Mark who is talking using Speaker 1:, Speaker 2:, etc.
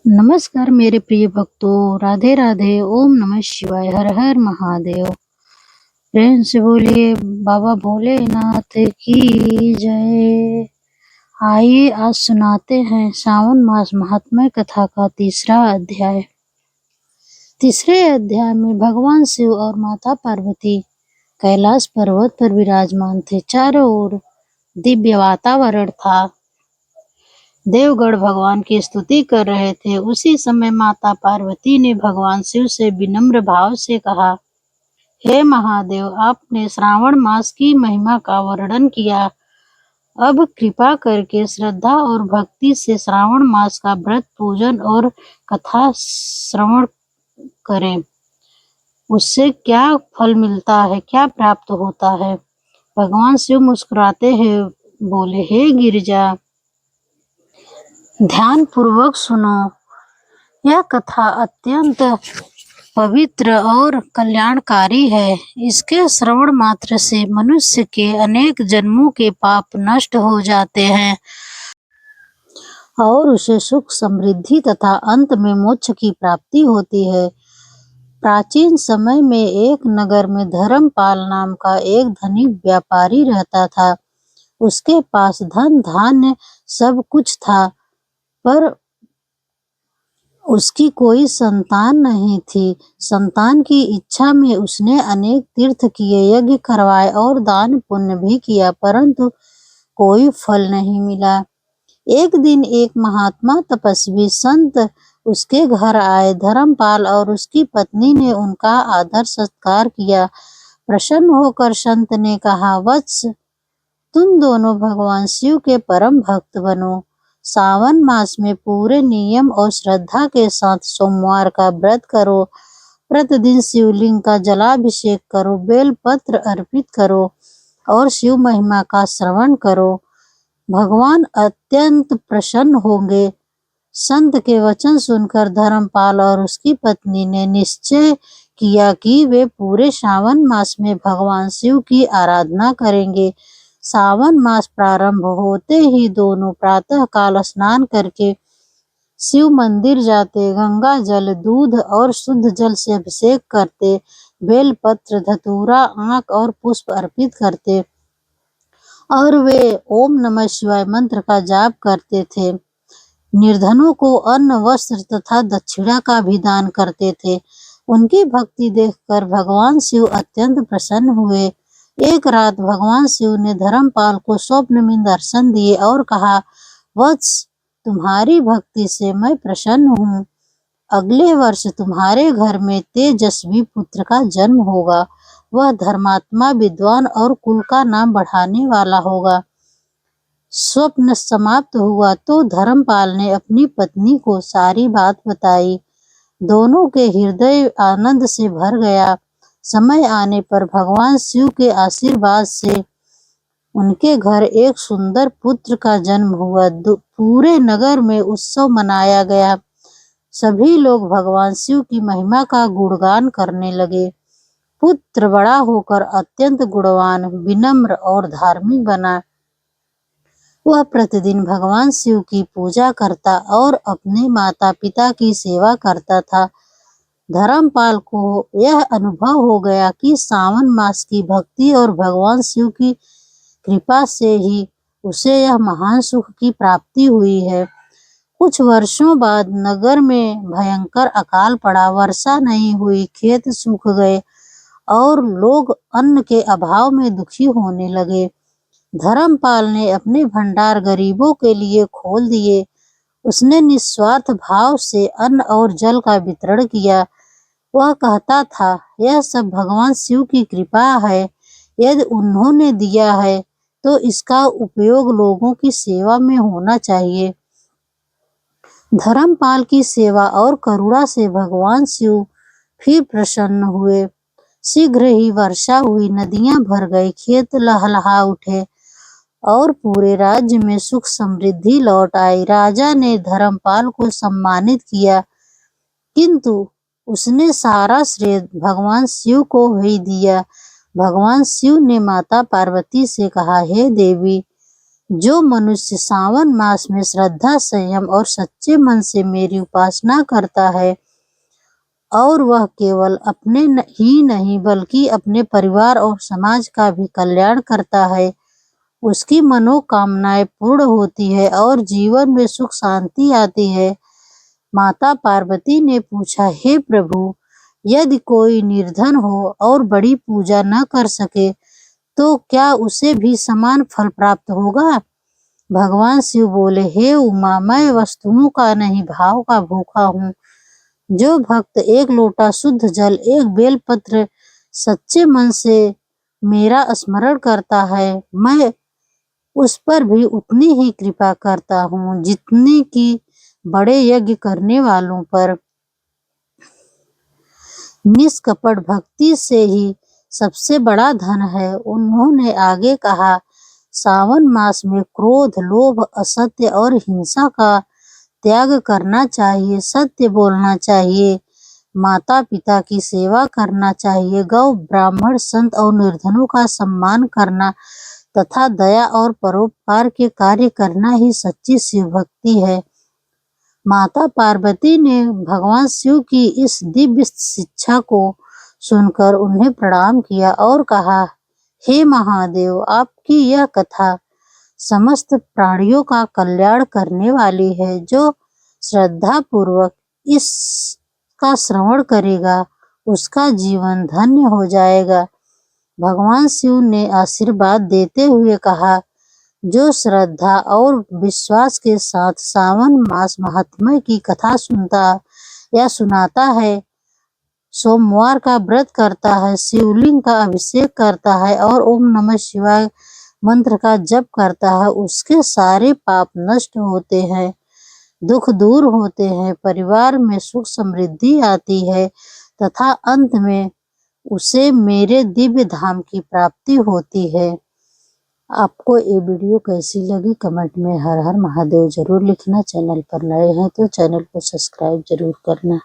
Speaker 1: नमस्कार मेरे प्रिय भक्तों, राधे राधे। ओम नमः शिवाय, हर हर महादेव। प्रेम से बोलिए बाबा भोलेनाथ की जय। आइए आज सुनाते हैं सावन मास महात्म्य कथा का तीसरा अध्याय। तीसरे अध्याय में भगवान शिव और माता पार्वती कैलाश पर्वत पर विराजमान थे। चारों ओर दिव्य वातावरण था। देवगण भगवान की स्तुति कर रहे थे। उसी समय माता पार्वती ने भगवान शिव से विनम्र भाव से कहा, हे महादेव, आपने श्रावण मास की महिमा का वर्णन किया। अब कृपा करके श्रद्धा और भक्ति से श्रावण मास का व्रत, पूजन और कथा श्रवण करें। उससे क्या फल मिलता है, क्या प्राप्त होता है? भगवान शिव मुस्कुराते हुए बोले, हे गिरिजा, ध्यान पूर्वक सुनो। यह कथा अत्यंत पवित्र और कल्याणकारी है। इसके श्रवण मात्र से मनुष्य के अनेक जन्मों के पाप नष्ट हो जाते हैं और उसे सुख, समृद्धि तथा अंत में मोक्ष की प्राप्ति होती है। प्राचीन समय में एक नगर में धर्मपाल नाम का एक धनिक व्यापारी रहता था। उसके पास धन धान्य सब कुछ था, पर उसकी कोई संतान नहीं थी। संतान की इच्छा में उसने अनेक तीर्थ किए, यज्ञ करवाए और दान पुण्य भी किया, परंतु कोई फल नहीं मिला। एक दिन एक महात्मा तपस्वी संत उसके घर आए। धर्मपाल और उसकी पत्नी ने उनका आदर सत्कार किया। प्रसन्न होकर संत ने कहा, वत्स, तुम दोनों भगवान शिव के परम भक्त बनो। सावन मास में पूरे नियम और श्रद्धा के साथ सोमवार का व्रत करो। प्रतिदिन शिवलिंग का जलाभिषेक करो, बेल पत्र अर्पित करो और शिव महिमा का श्रवण करो। भगवान अत्यंत प्रसन्न होंगे। संत के वचन सुनकर धर्मपाल और उसकी पत्नी ने निश्चय किया कि वे पूरे सावन मास में भगवान शिव की आराधना करेंगे। सावन मास प्रारंभ होते ही दोनों प्रातः काल स्नान करके शिव मंदिर जाते, गंगा जल, दूध और शुद्ध जल से अभिषेक करते, बेल पत्र, धतूरा, आंख और पुष्प अर्पित करते और वे ओम नमः शिवाय मंत्र का जाप करते थे। निर्धनों को अन्न, वस्त्र तथा दक्षिणा का भी दान करते थे। उनकी भक्ति देखकर भगवान शिव अत्यंत प्रसन्न हुए। एक रात भगवान शिव ने धर्मपाल को स्वप्न में दर्शन दिए और कहा, वत्स, तुम्हारी भक्ति से मैं प्रसन्न हूँ। अगले वर्ष तुम्हारे घर में तेजस्वी पुत्र का जन्म होगा। वह धर्मात्मा, विद्वान और कुल का नाम बढ़ाने वाला होगा। स्वप्न समाप्त हुआ तो धर्मपाल ने अपनी पत्नी को सारी बात बताई। दोनों के हृदय आनंद से भर गया। समय आने पर भगवान शिव के आशीर्वाद से उनके घर एक सुंदर पुत्र का जन्म हुआ। पूरे नगर में उत्सव मनाया गया। सभी लोग भगवान शिव की महिमा का गुणगान करने लगे। पुत्र बड़ा होकर अत्यंत गुणवान, विनम्र और धार्मिक बना। वह प्रतिदिन भगवान शिव की पूजा करता और अपने माता पिता की सेवा करता था। धर्मपाल को यह अनुभव हो गया कि सावन मास की भक्ति और भगवान शिव की कृपा से ही उसे यह महान सुख की प्राप्ति हुई है। कुछ वर्षों बाद नगर में भयंकर अकाल पड़ा। वर्षा नहीं हुई, खेत सूख गए और लोग अन्न के अभाव में दुखी होने लगे। धर्मपाल ने अपने भंडार गरीबों के लिए खोल दिए। उसने निस्वार्थ भाव से अन्न और जल का वितरण किया। वह कहता था, यह सब भगवान शिव की कृपा है। यदि उन्होंने दिया है तो इसका उपयोग लोगों की सेवा में होना चाहिए। धर्मपाल की सेवा और करुणा से भगवान शिव फिर प्रसन्न हुए। शीघ्र ही वर्षा हुई, नदियां भर गई, खेत लहलहा उठे और पूरे राज्य में सुख समृद्धि लौट आई। राजा ने धर्मपाल को सम्मानित किया, किंतु उसने सारा श्रेय भगवान शिव को ही दिया। भगवान शिव ने माता पार्वती से कहा, हे देवी, जो मनुष्य सावन मास में श्रद्धा, संयम और सच्चे मन से मेरी उपासना करता है और वह केवल अपने ही नहीं बल्कि अपने परिवार और समाज का भी कल्याण करता है, उसकी मनोकामनाएं पूर्ण होती है और जीवन में सुख शांति आती है। माता पार्वती ने पूछा, हे प्रभु, यदि कोई निर्धन हो और बड़ी पूजा न कर सके तो क्या उसे भी समान फल प्राप्त होगा? भगवान शिव बोले, हे उमा, मैं वस्तुओं का नहीं भाव का भूखा हूँ। जो भक्त एक लोटा शुद्ध जल, एक बेलपत्र सच्चे मन से मेरा स्मरण करता है, मैं उस पर भी उतनी ही कृपा करता हूँ जितनी कि बड़े यज्ञ करने वालों पर। निष्कपट भक्ति से ही सबसे बड़ा धन है। उन्होंने आगे कहा, सावन मास में क्रोध, लोभ, असत्य और हिंसा का त्याग करना चाहिए, सत्य बोलना चाहिए, माता पिता की सेवा करना चाहिए, गौ, ब्राह्मण, संत और निर्धनों का सम्मान करना तथा दया और परोपकार के कार्य करना ही सच्ची शिव भक्ति है। माता पार्वती ने भगवान शिव की इस दिव्य शिक्षा को सुनकर उन्हें प्रणाम किया और कहा, हे महादेव, आपकी यह कथा समस्त प्राणियों का कल्याण करने वाली है। जो श्रद्धा पूर्वक इसका श्रवण करेगा उसका जीवन धन्य हो जाएगा। भगवान शिव ने आशीर्वाद देते हुए कहा, जो श्रद्धा और विश्वास के साथ सावन मास महात्म्य की कथा सुनता या सुनाता है, सोमवार का व्रत करता है, शिवलिंग का अभिषेक करता है और ओम नमः शिवाय मंत्र का जप करता है, उसके सारे पाप नष्ट होते हैं, दुख दूर होते हैं, परिवार में सुख समृद्धि आती है तथा अंत में उसे मेरे दिव्य धाम की प्राप्ति होती है। आपको ये वीडियो कैसी लगी कमेंट में हर हर महादेव जरूर लिखना। चैनल पर नए हैं तो चैनल को सब्सक्राइब जरूर करना।